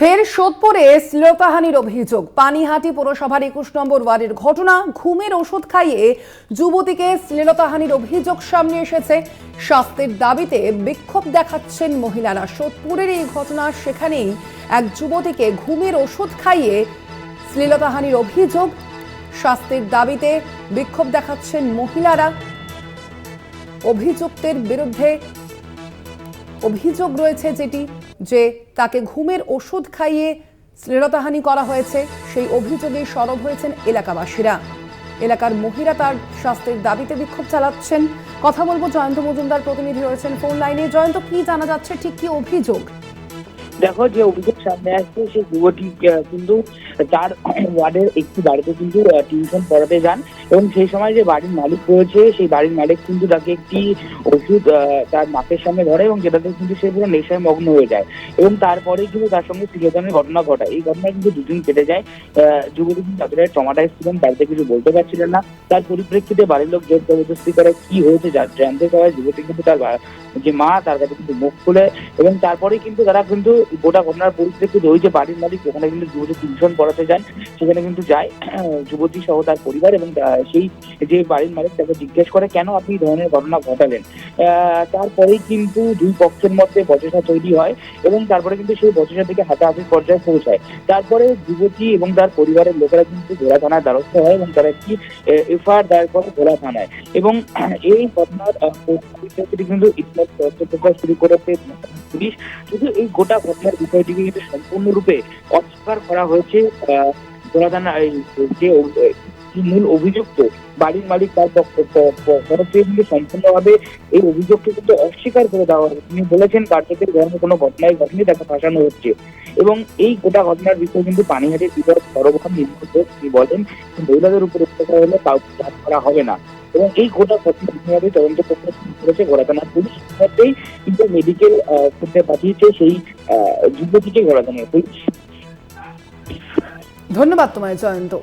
ফের সোদপুরে শ্লীলতাহানির অভিযোগ। পানিহাটি পৌরসভার ২১ নম্বর ওয়ার্ডের ঘটনা। ঘুমের ওষুধ খাইয়ে যুবতীকে শ্লীলতাহানির অভিযোগ সামনে এসেছে। শাস্তির দাবিতে বিক্ষোভ দেখাচ্ছেন মহিলারা। সোদপুরের এই ঘটনা, সেখানেই এক যুবতীকে ঘুমের ওষুধ খাইয়ে শ্লীলতাহানির অভিযোগ। শাস্তির দাবিতে বিক্ষোভ দেখাচ্ছেন মহিলারা। অভিযুক্তের বিরুদ্ধে অভিযোগ রয়েছে যেটি, যে তাকে ঘুমের ওষুধ খাইয়ে শ্লীলতাহানি করা হয়েছে। সেই অভিযোগে সরব হয়েছেন এলাকাবাসীরা। এলাকার মহিলা তার শাস্তির দাবিতে বিক্ষোভ চালাচ্ছেন। কথা বলবো, জয়ন্ত মজুমদার প্রতিনিধি রয়েছেন ফোন লাইনে। জয়ন্ত, কি জানা যাচ্ছে, ঠিক কি অভিযোগ? দেখো, যে অভিযোগ সামনে আসছে, সেই যুবতী কিন্তু তার ওয়ার্ডের একটি বাড়িতে কিন্তু টিউশন পড়াতে যান, এবং সেই সময় যে বাড়ির মালিক রয়েছে, সেই বাড়ির মালিক কিন্তু তাকে একটি ওষুধ তার নাকের সামনে ধরে, এবং যেটাতে কিন্তু সে পুরো নেশায় মগ্ন হয়ে যায়, এবং তারপরেই কিন্তু তার সঙ্গে শ্লীলতাহানির ঘটনা ঘটায়। এই ঘটনায় কিন্তু দুদিন কেটে যায়। যুবতী কিন্তু এতটাই ট্রমাটাইজ ছিলেন, বাড়িতে কিছু বলতে পারছিলেন না। তার পরিপ্রেক্ষিতে বাড়ির লোক জোর জবরদস্তি করে কি হয়েছে জানতে চাওয়ায় যুবতী কিন্তু তার যে মা, তার কাছে কিন্তু মুখ খুলে, এবং তারপরে কিন্তু তারা কিন্তু গোটা ঘটনার পরিপ্রেক্ষিতে ওই যে বাড়ির মালিক, ওখানে কিন্তু যুবতী টিউশন পড়াতে যান, সেখানে কিন্তু যায় যুবতী সহ তার পরিবার, এবং সেই যে বাড়ির মালিক তাকে জিজ্ঞেস করে, কেন আপনি এই ধরনের ঘটনা ঘটালেন। তারপরেই কিন্তু দুই পক্ষের মধ্যে বচসা তৈরি হয়, এবং তারপরে কিন্তু সেই বচসা থেকে হাতাহাতির পর্যায়ে পৌঁছায়। তারপরে যুবতী এবং তার পরিবারের লোকেরা কিন্তু ভোলা থানার দ্বারস্থ হয়, এবং তারা একটি এফআইআর দায়ের করে ভোলা থানায়। এবং এই ঘটনার পরিপ্রেক্ষিতে কিন্তু তথ্য প্রকাশ শুরু করেছে পুলিশ। শুধু এই গোটা ঘটনার বিষয়টিকে কিন্তু সম্পূর্ণরূপে অস্বীকার করা হয়েছে। ভোলা থানা যে মূল অভিযুক্ত বাড়ির মালিক, তার তরফ থেকে কিন্তু সম্পূর্ণভাবে এই অভিযোগকে কিন্তু অস্বীকার করে দেওয়া হবে। তিনি বলেছেন, কার্যকর ধরনের কোনো ঘটনাই ঘটেনি, তাকে ফাঁসানো হচ্ছে। এবং এই গোটা ঘটনার বিষয়ে কিন্তু পানিহাটির বিধায়ক সর্বক্ষণ নির্মিত তিনি বলেন, মহিলাদের উপর অত্যাচার হলে কাউকে চাপ করা হবে না। এবং এই গোটা ঘটনা বিভিন্নভাবে তদন্ত করতে শুরু করেছে ভোলা থানার পুলিশ। মধ্যেই কিন্তু মেডিকেল করতে পাঠিয়েছে সেই যুবতীকে ভোলা থানার পুলিশ। ধন্যবাদ তোমায়, জয়ন্ত।